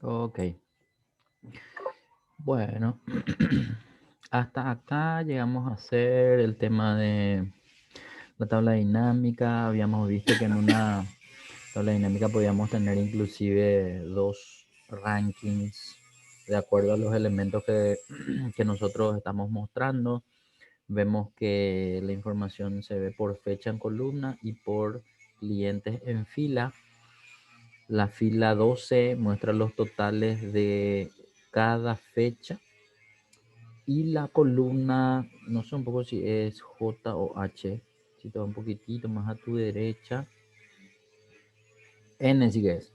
Ok, bueno, hasta acá llegamos a hacer el tema de la tabla dinámica. Habíamos visto que en una tabla dinámica podíamos tener inclusive dos rankings de acuerdo a los elementos que nosotros estamos mostrando. Vemos que la información se ve por fecha en columna y por clientes en fila. La fila 12 muestra los totales de cada fecha y la columna, no sé un poco si es J o H, si te va un poquitito más a tu derecha, N sí que es.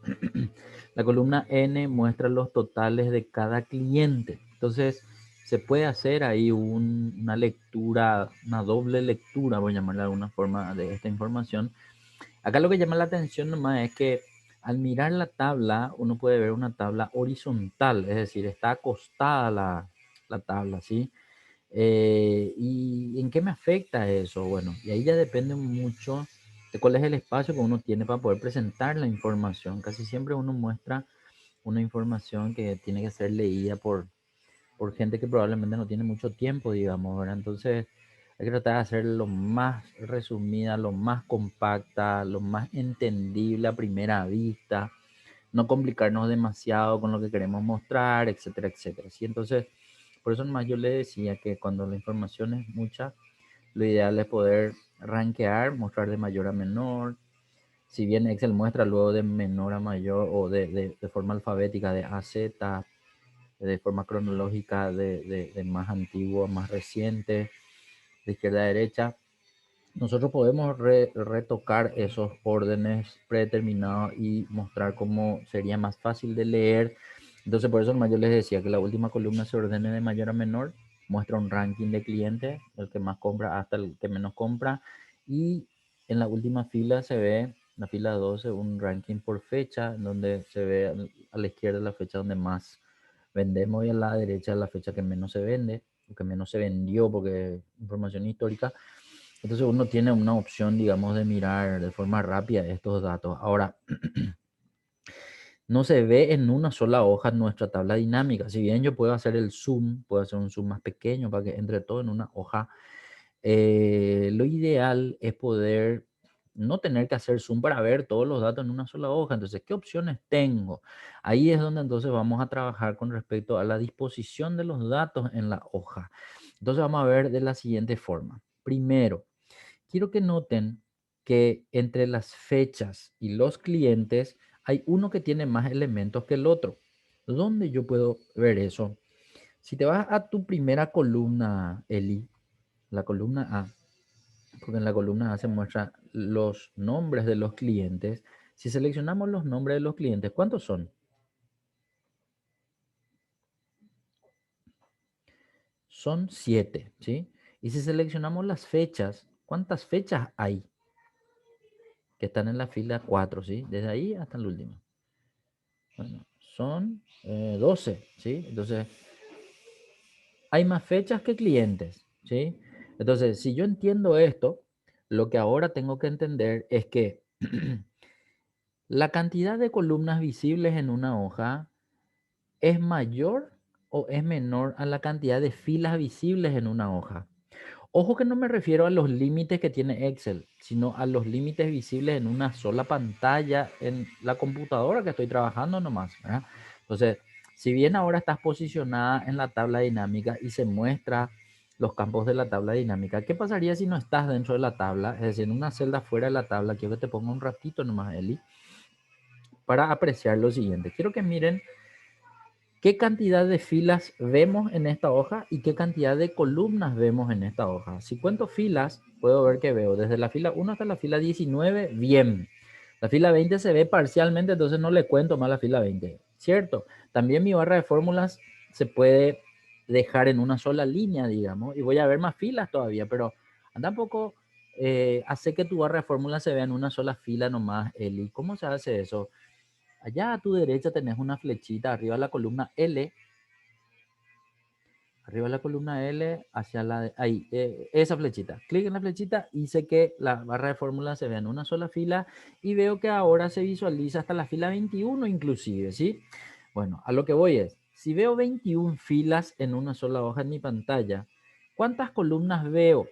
La columna N muestra los totales de cada cliente. Entonces, se puede hacer ahí una lectura, una doble lectura, voy a llamarla de alguna forma, de esta información. Acá lo que llama la atención nomás es que al mirar la tabla, uno puede ver una tabla horizontal, es decir, está acostada la tabla, ¿sí? ¿Y en qué me afecta eso? Bueno, y ahí ya depende mucho de cuál es el espacio que uno tiene para poder presentar la información. Casi siempre uno muestra una información que tiene que ser leída por gente que probablemente no tiene mucho tiempo, digamos, ¿verdad? Entonces hay que tratar de hacer lo más resumida, lo más compacta, lo más entendible a primera vista, no complicarnos demasiado con lo que queremos mostrar, etcétera, etcétera. ¿Sí? Entonces, por eso nomás yo le decía que cuando la información es mucha, lo ideal es poder rankear, mostrar de mayor a menor. Si bien Excel muestra luego de menor a mayor o de forma alfabética de A a Z, de forma cronológica de más antiguo a más reciente, de izquierda a derecha, nosotros podemos retocar esos órdenes predeterminados y mostrar cómo sería más fácil de leer. Entonces, por eso yo les decía que la última columna se ordene de mayor a menor, muestra un ranking de clientes, el que más compra hasta el que menos compra, y en la última fila se ve, la fila 12, un ranking por fecha, donde se ve a la izquierda la fecha donde más vendemos y a la derecha la fecha que menos se vende, o que menos se vendió, porque es información histórica. Entonces uno tiene una opción, digamos, de mirar de forma rápida estos datos. Ahora, no se ve en una sola hoja nuestra tabla dinámica. Si bien yo puedo hacer el zoom, puedo hacer un zoom más pequeño para que entre todo en una hoja, lo ideal es poder no tener que hacer zoom para ver todos los datos en una sola hoja. Entonces, ¿qué opciones tengo? Ahí es donde entonces vamos a trabajar con respecto a la disposición de los datos en la hoja. Entonces vamos a ver de la siguiente forma. Primero, quiero que noten que entre las fechas y los clientes hay uno que tiene más elementos que el otro. ¿Dónde yo puedo ver eso? Si te vas a tu primera columna, Eli, la columna A, porque en la columna A se muestran los nombres de los clientes. Si seleccionamos los nombres de los clientes, ¿cuántos son? Son 7, ¿sí? Y si seleccionamos las fechas, ¿cuántas fechas hay que están en la fila 4, ¿sí? Desde ahí hasta el último. Bueno, son 12, ¿sí? Entonces, hay más fechas que clientes, ¿sí? Entonces, si yo entiendo esto, lo que ahora tengo que entender es que la cantidad de columnas visibles en una hoja es mayor o es menor a la cantidad de filas visibles en una hoja. Ojo que no me refiero a los límites que tiene Excel, sino a los límites visibles en una sola pantalla en la computadora que estoy trabajando nomás, ¿verdad? Entonces, si bien ahora estás posicionada en la tabla dinámica y se muestra los campos de la tabla dinámica, ¿qué pasaría si no estás dentro de la tabla? Es decir, en una celda fuera de la tabla. Quiero que te ponga un ratito nomás, Eli, para apreciar lo siguiente. Quiero que miren qué cantidad de filas vemos en esta hoja y qué cantidad de columnas vemos en esta hoja. Si cuento filas, puedo ver que veo desde la fila 1 hasta la fila 19, bien. La fila 20 se ve parcialmente, entonces no le cuento más la fila 20, ¿cierto? También mi barra de fórmulas se puede dejar en una sola línea, digamos, y voy a ver más filas todavía, pero anda un poco, hace que tu barra de fórmulas se vea en una sola fila nomás, Eli. ¿Cómo se hace eso? Allá a tu derecha tenés una flechita arriba de la columna L, arriba de la columna L, hacia la, ahí, esa flechita. Clic en la flechita, hice que la barra de fórmula se vea en una sola fila y veo que ahora se visualiza hasta la fila 21 inclusive, ¿sí? Bueno, a lo que voy es, si veo 21 filas en una sola hoja en mi pantalla, ¿cuántas columnas veo?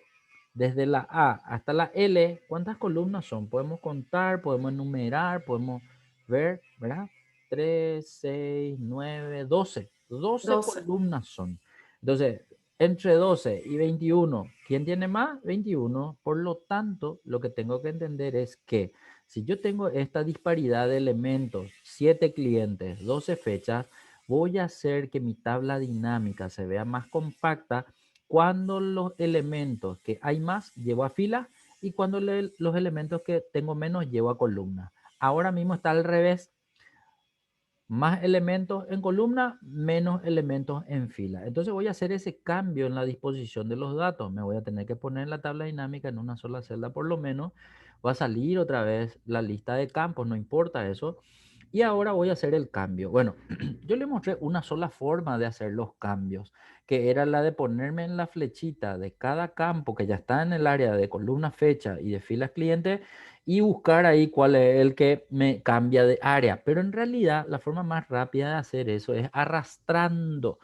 Desde la A hasta la L, ¿cuántas columnas son? Podemos contar, podemos enumerar, podemos ver, ¿verdad? 3, 6, 9, 12. 12 12. columnas son. Entonces, entre 12 y 21, ¿quién tiene más? 21. Por lo tanto, lo que tengo que entender es que si yo tengo esta disparidad de elementos, 7 clientes, 12 fechas, voy a hacer que mi tabla dinámica se vea más compacta cuando los elementos que hay más llevo a fila y cuando los elementos que tengo menos llevo a columna. Ahora mismo está al revés, más elementos en columna, menos elementos en fila. Entonces voy a hacer ese cambio en la disposición de los datos. Me voy a tener que poner la tabla dinámica en una sola celda por lo menos. Va a salir otra vez la lista de campos, no importa eso. Y ahora voy a hacer el cambio. Bueno, yo le mostré una sola forma de hacer los cambios, que era la de ponerme en la flechita de cada campo que ya está en el área de columna fecha y de filas cliente y buscar ahí cuál es el que me cambia de área. Pero en realidad la forma más rápida de hacer eso es arrastrando.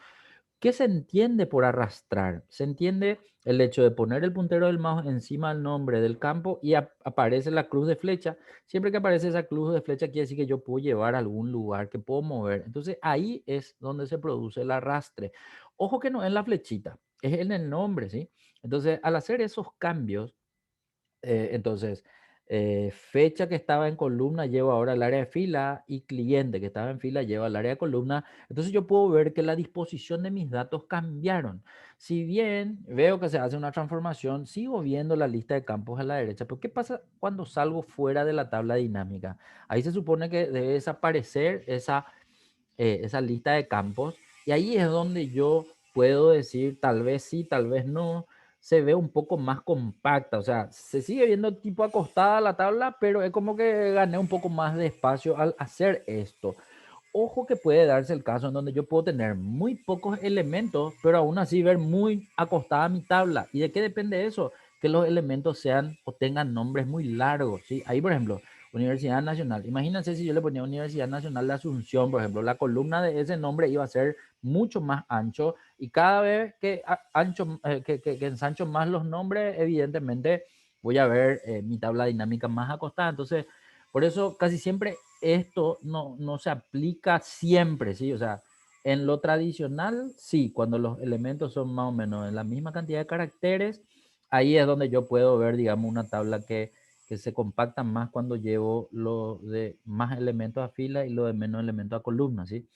¿Qué se entiende por arrastrar? Se entiende el hecho de poner el puntero del mouse encima del nombre del campo y aparece la cruz de flecha. Siempre que aparece esa cruz de flecha quiere decir que yo puedo llevar a algún lugar, que puedo mover. Entonces ahí es donde se produce el arrastre. Ojo que no es en la flechita, es en el nombre, ¿sí? Entonces al hacer esos cambios, entonces, fecha que estaba en columna lleva ahora al área de fila y cliente que estaba en fila lleva al área de columna. Entonces yo puedo ver que la disposición de mis datos cambiaron. Si bien veo que se hace una transformación, sigo viendo la lista de campos a la derecha. Pero ¿qué pasa cuando salgo fuera de la tabla dinámica? Ahí se supone que debe desaparecer esa lista de campos y ahí es donde yo puedo decir tal vez sí, tal vez no, se ve un poco más compacta, o sea, se sigue viendo tipo acostada la tabla, pero es como que gané un poco más de espacio al hacer esto. Ojo que puede darse el caso en donde yo puedo tener muy pocos elementos, pero aún así ver muy acostada mi tabla. ¿Y de qué depende eso? Que los elementos sean o tengan nombres muy largos, ¿sí? Ahí, por ejemplo, Universidad Nacional. Imagínense si yo le ponía Universidad Nacional de Asunción, por ejemplo, la columna de ese nombre iba a ser mucho más ancho y cada vez que, ancho, que ensancho más los nombres, evidentemente voy a ver mi tabla dinámica más acostada. Entonces, por eso casi siempre esto no se aplica siempre, ¿sí? O sea, en lo tradicional, sí, cuando los elementos son más o menos en la misma cantidad de caracteres, ahí es donde yo puedo ver, digamos, una tabla que se compacta más cuando llevo lo de más elementos a fila y lo de menos elementos a columna, ¿sí?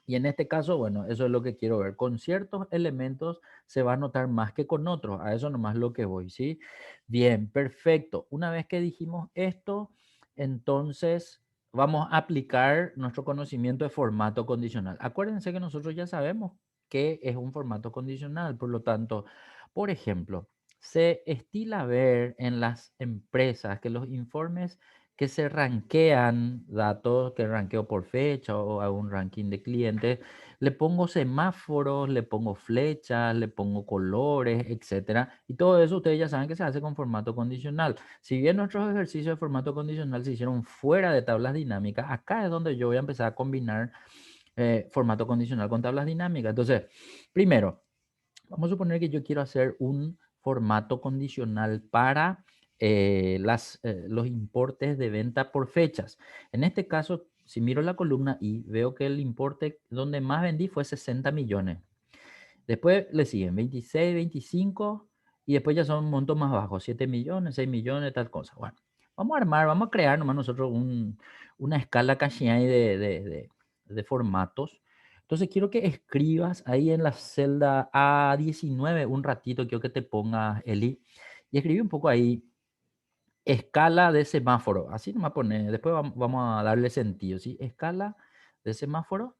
Y en este caso, bueno, eso es lo que quiero ver. Con ciertos elementos se va a notar más que con otros. A eso nomás lo que voy, ¿sí? Bien, perfecto. Una vez que dijimos esto, entonces vamos a aplicar nuestro conocimiento de formato condicional. Acuérdense que nosotros ya sabemos qué es un formato condicional. Por lo tanto, por ejemplo, se estila ver en las empresas que los informes que se rankean datos, que rankeo por fecha o hago un ranking de clientes, le pongo semáforos, le pongo flechas, le pongo colores, etcétera. Y todo eso ustedes ya saben que se hace con formato condicional. Si bien nuestros ejercicios de formato condicional se hicieron fuera de tablas dinámicas, acá es donde yo voy a empezar a combinar formato condicional con tablas dinámicas. Entonces, primero, vamos a suponer que yo quiero hacer un formato condicional para los importes de venta por fechas. En este caso, si miro la columna y veo que el importe donde más vendí fue 60 millones. Después le siguen 26, 25 y después ya son montos más bajos, 7 millones, 6 millones, tal cosa. Bueno, vamos a armar, vamos a crear nomás nosotros una escala Kashiai de formatos. Entonces quiero que escribas ahí en la celda A19 un ratito, quiero que te pongas, Eli, y escribí un poco ahí escala de semáforo. Así nomás pone, después vamos a darle sentido, ¿sí? Escala de semáforo.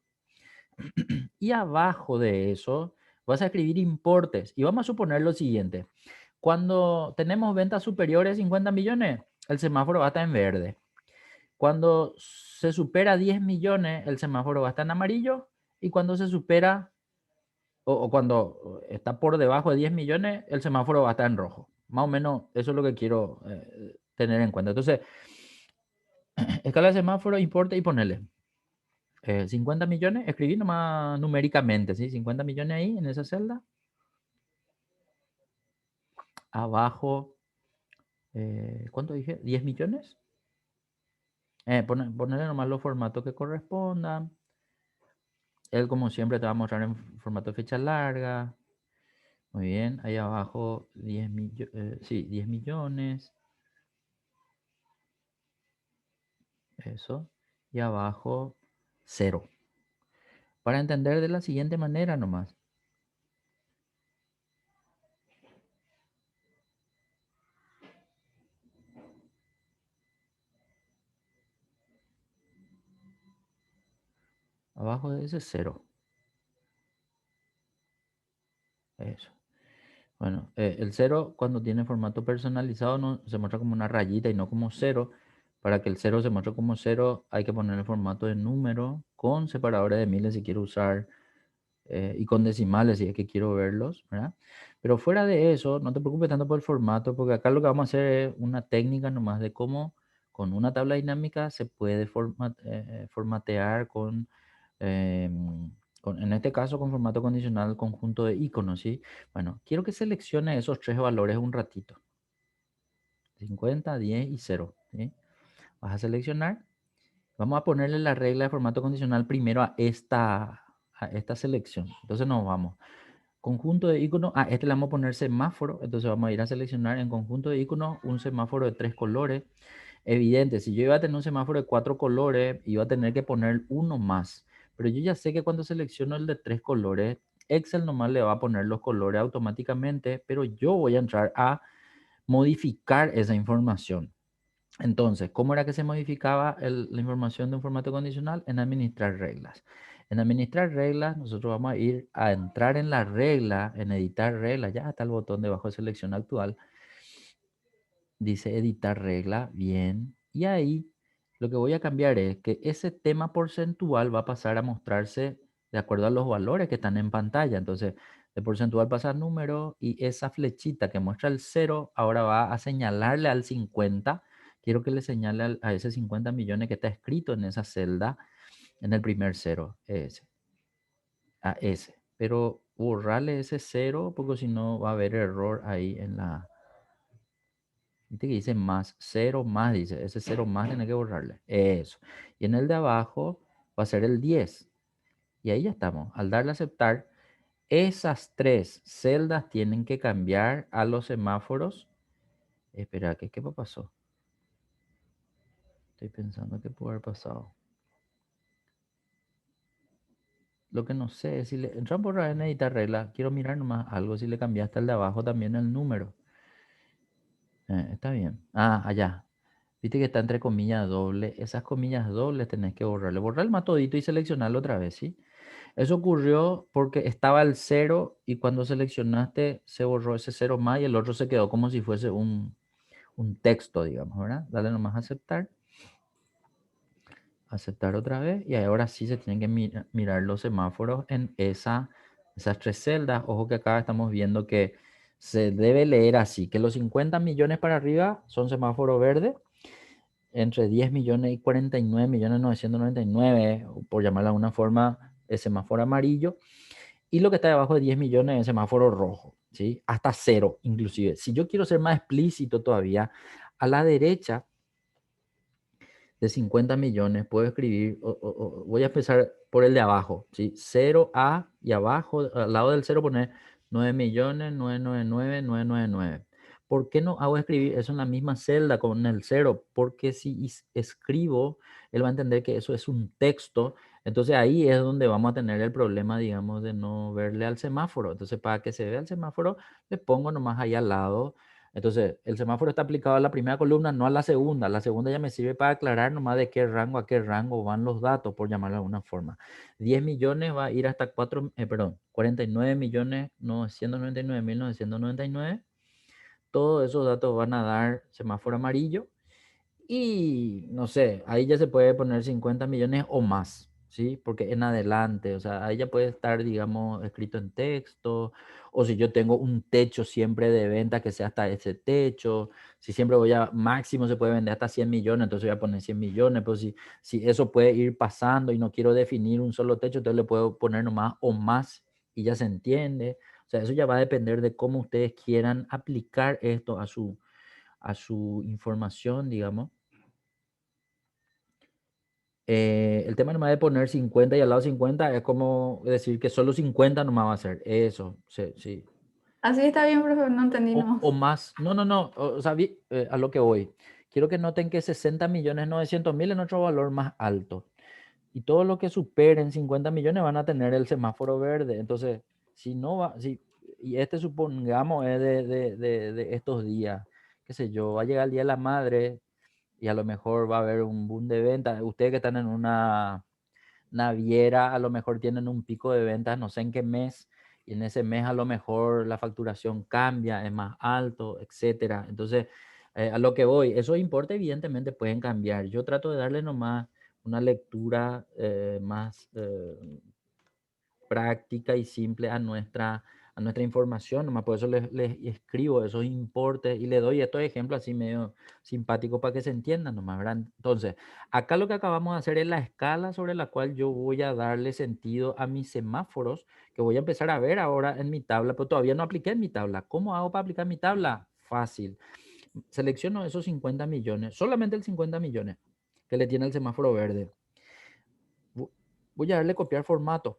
Y abajo de eso vas a escribir importes. Y vamos a suponer lo siguiente. Cuando tenemos ventas superiores a 50 millones, el semáforo va a estar en verde. Cuando se supera 10 millones, el semáforo va a estar en amarillo. Y cuando se supera o cuando está por debajo de 10 millones, el semáforo va a estar en rojo. Más o menos eso es lo que quiero tener en cuenta. Entonces, escala de semáforo, importe y ponerle. 50 millones, escribí nomás numéricamente, ¿sí? 50 millones ahí en esa celda. Abajo, ¿cuánto dije? ¿10 millones? Ponerle nomás los formatos que correspondan. Él, como siempre, te va a mostrar en formato de fecha larga. Muy bien, ahí abajo 10 millones. Eso. Y abajo cero. Para entender de la siguiente manera nomás. Abajo de ese cero. Eso. Bueno, el cero cuando tiene formato personalizado no, se muestra como una rayita y no como cero. Para que el cero se muestre como cero hay que poner el formato de número con separadores de miles si quiero usar y con decimales si es que quiero verlos, ¿verdad? Pero fuera de eso, no te preocupes tanto por el formato porque acá lo que vamos a hacer es una técnica nomás de cómo con una tabla dinámica se puede formatear en este caso con formato condicional conjunto de iconos, ¿sí? Bueno, quiero que seleccione esos tres valores un ratito. 50, 10 y 0, ¿sí? Vas a seleccionar. Vamos a ponerle la regla de formato condicional primero a esta selección. Entonces nos vamos. Conjunto de iconos. Este le vamos a poner semáforo. Entonces vamos a ir a seleccionar en conjunto de iconos un semáforo de 3 colores. Evidente, si yo iba a tener un semáforo de 4 colores, iba a tener que poner uno más. Pero yo ya sé que cuando selecciono el de 3 colores, Excel nomás le va a poner los colores automáticamente, pero yo voy a entrar a modificar esa información. Entonces, ¿cómo era que se modificaba la información de un formato condicional? En administrar reglas. En administrar reglas, nosotros vamos a ir a entrar en la regla, en editar reglas. Ya está el botón debajo de selección actual. Dice editar regla, bien. Y ahí lo que voy a cambiar es que ese tema porcentual va a pasar a mostrarse de acuerdo a los valores que están en pantalla. Entonces, de porcentual pasa a número y esa flechita que muestra el cero ahora va a señalarle al 50. Quiero que le señale a ese 50 millones que está escrito en esa celda, en el primer cero, ese, a ese. Pero borrarle ese cero porque si no va a haber error ahí en la... Viste que dice más, cero más, dice, ese cero más tiene que borrarle. Eso. Y en el de abajo va a ser el 10. Y ahí ya estamos. Al darle a aceptar, esas tres celdas tienen que cambiar a los semáforos. Espera, ¿qué pasó? Estoy pensando qué puede haber pasado. Lo que no sé es si le... Entra por en editar regla. Quiero mirar nomás algo si le cambiaste al de abajo también el número. Está bien. Allá. Viste que está entre comillas doble. Esas comillas dobles tenés que borrarle. Borrar el más todito y seleccionarlo otra vez, ¿sí? Eso ocurrió porque estaba el cero y cuando seleccionaste se borró ese cero más y el otro se quedó como si fuese un texto, digamos, ¿verdad? Dale nomás a aceptar. Aceptar otra vez y ahora sí se tienen que mirar los semáforos en esas tres celdas. Ojo que acá estamos viendo que se debe leer así, que los 50 millones para arriba son semáforo verde, entre 10 millones y 49 millones 999, por llamarla de alguna forma, es semáforo amarillo, y lo que está debajo de 10 millones es semáforo rojo, ¿sí? Hasta cero, inclusive. Si yo quiero ser más explícito todavía, a la derecha de 50 millones puedo escribir, voy a empezar por el de abajo, ¿sí? 0A y abajo, al lado del cero poner 9 millones 999,999. ¿Por qué no hago escribir eso en la misma celda con el cero? Porque si escribo, él va a entender que eso es un texto. Entonces ahí es donde vamos a tener el problema, digamos, de no verle al semáforo. Entonces para que se vea el semáforo, le pongo nomás ahí al lado. Entonces, el semáforo está aplicado a la primera columna, no a la segunda. La segunda ya me sirve para aclarar nomás de qué rango a qué rango van los datos, por llamarlo de alguna forma. 10 millones va a ir hasta 49 millones 999,999. Todos esos datos van a dar semáforo amarillo. Y no sé, ahí ya se puede poner 50 millones o más. ¿sí? Porque en adelante, o sea, ahí ya puede estar, digamos, escrito en texto, o si yo tengo un techo siempre de venta que sea hasta ese techo, si siempre voy a máximo se puede vender hasta 100 millones, entonces voy a poner 100 millones, pues si eso puede ir pasando y no quiero definir un solo techo, entonces le puedo poner nomás o más y ya se entiende. O sea, eso ya va a depender de cómo ustedes quieran aplicar esto a su información, digamos. El tema nomás de poner 50 y al lado 50 es como decir que solo 50 nomás va a ser. Eso, sí, sí. Así está bien, profe, no entendí O nomás. más. No, no, no. O sea, a lo que voy. Quiero que noten que 60.900.000 es nuestro valor más alto. Y todo lo que superen 50 millones van a tener el semáforo verde. Entonces, si no va, si, y este supongamos es de estos días, qué sé yo, va a llegar el Día de la Madre y a lo mejor va a haber un boom de ventas. Ustedes que están en una naviera, a lo mejor tienen un pico de ventas, no sé en qué mes, y en ese mes a lo mejor la facturación cambia, es más alto, etcétera. Entonces, a lo que voy, esos importes evidentemente pueden cambiar. Yo trato de darle nomás una lectura más práctica y simple a nuestra información, nomás por eso les escribo esos importes y le doy estos ejemplos así medio simpáticos para que se entiendan nomás, ¿verdad? Entonces, acá lo que acabamos de hacer es la escala sobre la cual yo voy a darle sentido a mis semáforos, que voy a empezar a ver ahora en mi tabla, pero todavía no apliqué en mi tabla. ¿Cómo hago para aplicar mi tabla? Fácil. Selecciono esos 50 millones, solamente el 50 millones que le tiene el semáforo verde. Voy a darle copiar formato.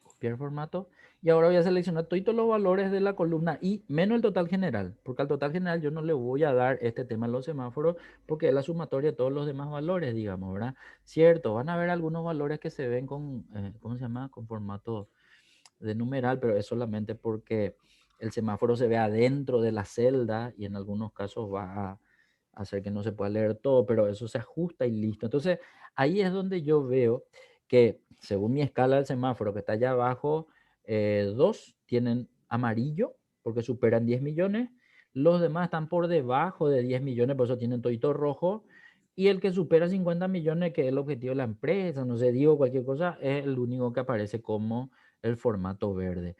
Copiar formato. Y ahora voy a seleccionar todos los valores de la columna y menos el total general, porque al total general yo no le voy a dar este tema a los semáforos porque es la sumatoria de todos los demás valores, digamos, ¿verdad? Cierto, van a haber algunos valores que se ven con, ¿cómo se llama? Con formato de numeral, pero es solamente porque el semáforo se ve adentro de la celda y en algunos casos va a hacer que no se pueda leer todo, pero eso se ajusta y listo. Entonces, ahí es donde yo veo que según mi escala del semáforo que está allá abajo, dos tienen amarillo porque superan 10 millones, los demás están por debajo de 10 millones, por eso tienen todito rojo, y el que supera 50 millones, que es el objetivo de la empresa, no sé, digo cualquier cosa, es el único que aparece como el formato verde.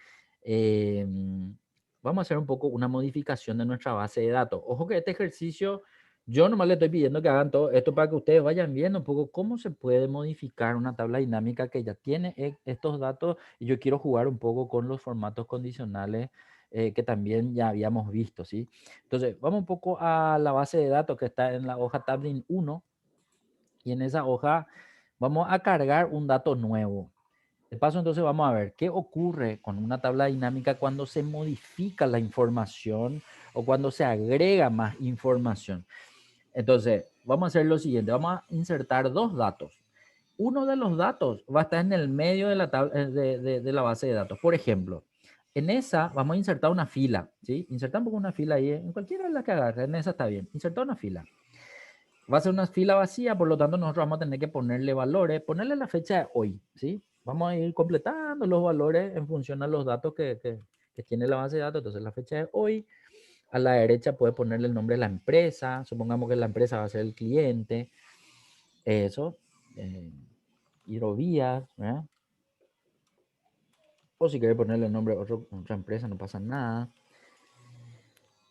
Vamos a hacer un poco una modificación de nuestra base de datos. Ojo que este ejercicio, yo nomás le estoy pidiendo que hagan todo esto para que ustedes vayan viendo un poco cómo se puede modificar una tabla dinámica que ya tiene estos datos y yo quiero jugar un poco con los formatos condicionales que también ya habíamos visto, ¿sí? Entonces, vamos un poco a la base de datos que está en la hoja Tablin 1 y en esa hoja vamos a cargar un dato nuevo. De paso, entonces vamos a ver qué ocurre con una tabla dinámica cuando se modifica la información o cuando se agrega más información. Entonces, vamos a hacer lo siguiente, vamos a insertar dos datos. Uno de los datos va a estar en el medio de la, de la base de datos. Por ejemplo, en esa vamos a insertar una fila, ¿sí? Insertamos una fila ahí, en cualquiera de las que agarre, en esa está bien. Insertar una fila. Va a ser una fila vacía, por lo tanto nosotros vamos a tener que ponerle valores, ponerle la fecha de hoy, ¿sí? Vamos a ir completando los valores en función a los datos que tiene la base de datos. Entonces la fecha de hoy, a la derecha puede ponerle el nombre de la empresa, supongamos que la empresa va a ser el cliente, eso, Hidrovías, ¿verdad? O si quiere ponerle el nombre de otra empresa, no pasa nada.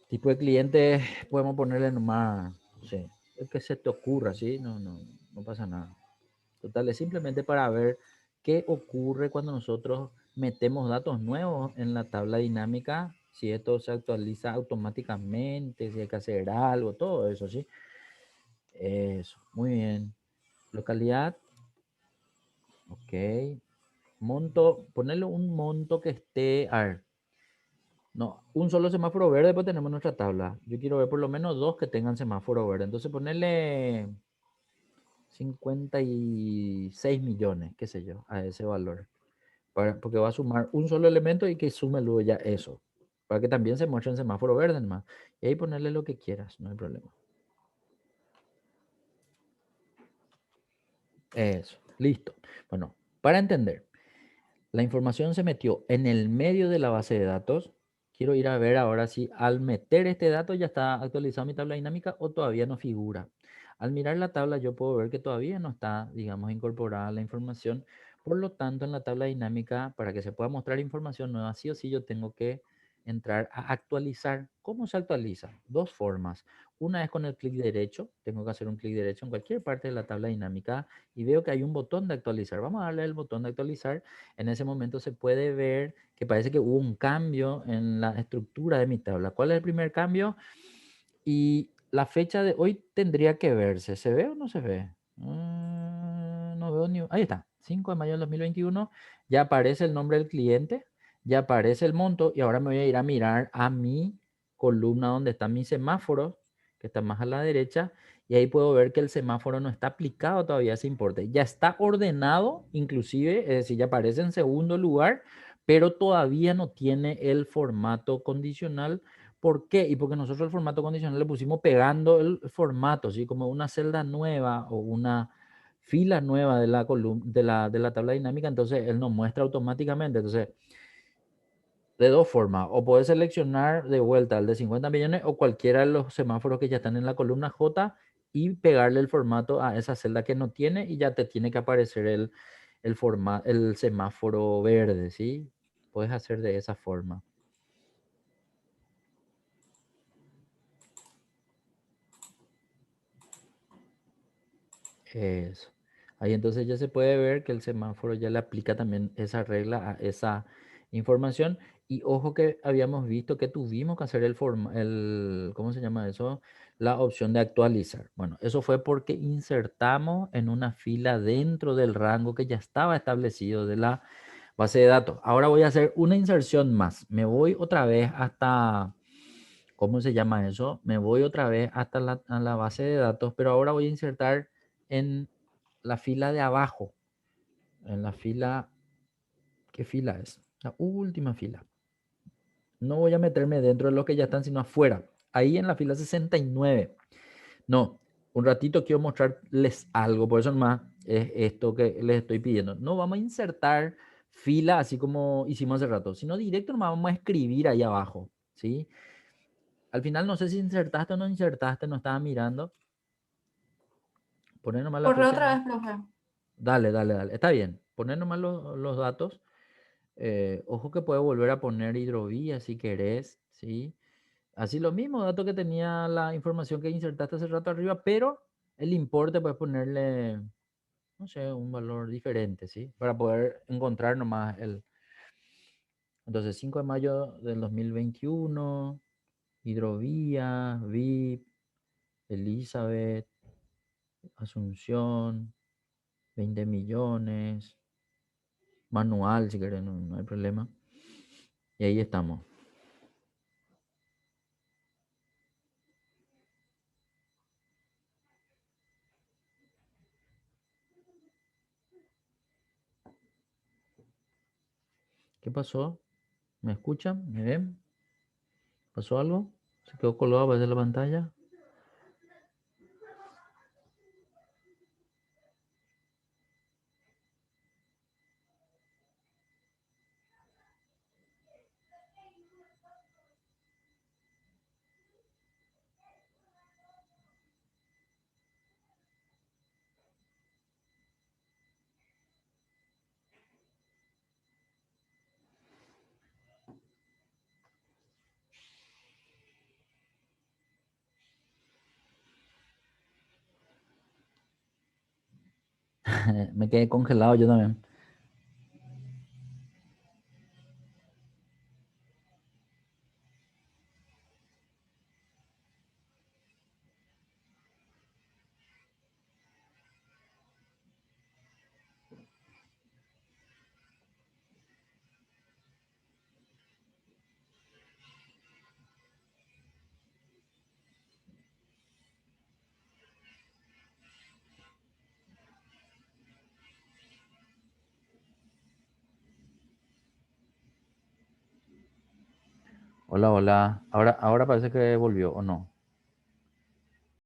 Tipo de cliente, podemos ponerle nomás, no sé, el que se te ocurra, ¿sí? No pasa nada. Total, es simplemente para ver qué ocurre cuando nosotros metemos datos nuevos en la tabla dinámica, si esto se actualiza automáticamente, si hay que hacer algo, todo eso, ¿sí? Eso, muy bien. Localidad, ok. Monto, ponerle un monto que esté, a ver, no, un solo semáforo verde, pues tenemos nuestra tabla. Yo quiero ver por lo menos dos que tengan semáforo verde. Entonces ponerle 56 millones, qué sé yo, a ese valor. Porque va a sumar un solo elemento y que sume luego ya eso. Para que también se muestre en semáforo verde nomás. Y ahí ponerle lo que quieras, no hay problema. Eso, listo. Bueno, para entender, la información se metió en el medio de la base de datos. Quiero ir a ver ahora si al meter este dato ya está actualizado mi tabla dinámica o todavía no figura. Al mirar la tabla yo puedo ver que todavía no está, digamos, incorporada la información. Por lo tanto, en la tabla dinámica, para que se pueda mostrar información nueva, sí o sí yo tengo que entrar a actualizar. ¿Cómo se actualiza? Dos formas. Una es con el clic derecho. Tengo que hacer un clic derecho en cualquier parte de la tabla dinámica y veo que hay un botón de actualizar. Vamos a darle el botón de actualizar. En ese momento se puede ver que parece que hubo un cambio en la estructura de mi tabla. ¿Cuál es el primer cambio? Y la fecha de hoy tendría que verse. ¿Se ve o no se ve? No veo ni... Ahí está. 5 de mayo del 2021. Ya aparece el nombre del cliente. Ya aparece el monto. Y ahora me voy a ir a mirar a mi columna donde están mis semáforos, que está más a la derecha. Y ahí puedo ver que el semáforo no está aplicado todavía a ese importe. Ya está ordenado, inclusive, es decir, ya aparece en segundo lugar, pero todavía no tiene el formato condicional. ¿Por qué? Y porque nosotros el formato condicional le pusimos pegando el formato, ¿sí? Como una celda nueva o una fila nueva de la columna, de la tabla dinámica, entonces él nos muestra automáticamente. Entonces, de dos formas, o puedes seleccionar de vuelta el de 50 millones o cualquiera de los semáforos que ya están en la columna J y pegarle el formato a esa celda que no tiene y ya te tiene que aparecer el semáforo verde, ¿sí? Puedes hacer de esa forma. Eso. Ahí entonces ya se puede ver que el semáforo ya le aplica también esa regla a esa información. Y ojo que habíamos visto que tuvimos que hacer ¿cómo se llama eso? La opción de actualizar. Bueno, eso fue porque insertamos en una fila dentro del rango que ya estaba establecido de la base de datos. Ahora voy a hacer una inserción más. Me voy otra vez hasta, ¿cómo se llama eso? Me voy otra vez hasta a la base de datos, pero ahora voy a insertar en la fila de abajo, en la fila, ¿qué fila es? La última fila. No voy a meterme dentro de los que ya están, sino afuera. Ahí en la fila 69. No, un ratito quiero mostrarles algo, por eso nomás es esto que les estoy pidiendo. No vamos a insertar fila así como hicimos hace rato, sino directo nomás vamos a escribir ahí abajo, ¿sí? Al final no sé si insertaste o no insertaste, no estaba mirando. Poner nomás la Corre fecha otra de... vez, profe. Dale, dale, dale. Está bien. Poner nomás los datos. Ojo que puedes volver a poner hidrovía si querés, ¿sí? Así lo mismo, dato que tenía la información que insertaste hace rato arriba, pero el importe puedes ponerle, no sé, un valor diferente, ¿sí? Para poder encontrar nomás el... Entonces, 5 de mayo del 2021, hidrovía, VIP, Elizabeth, Asunción, 20 millones, manual si querés, no hay problema. Y ahí estamos. ¿Qué pasó? ¿Me escuchan? ¿Me ven? ¿Pasó algo? ¿Se quedó colgado desde la pantalla? Me quedé congelado yo también. Hola, hola. Ahora parece que volvió, ¿o no?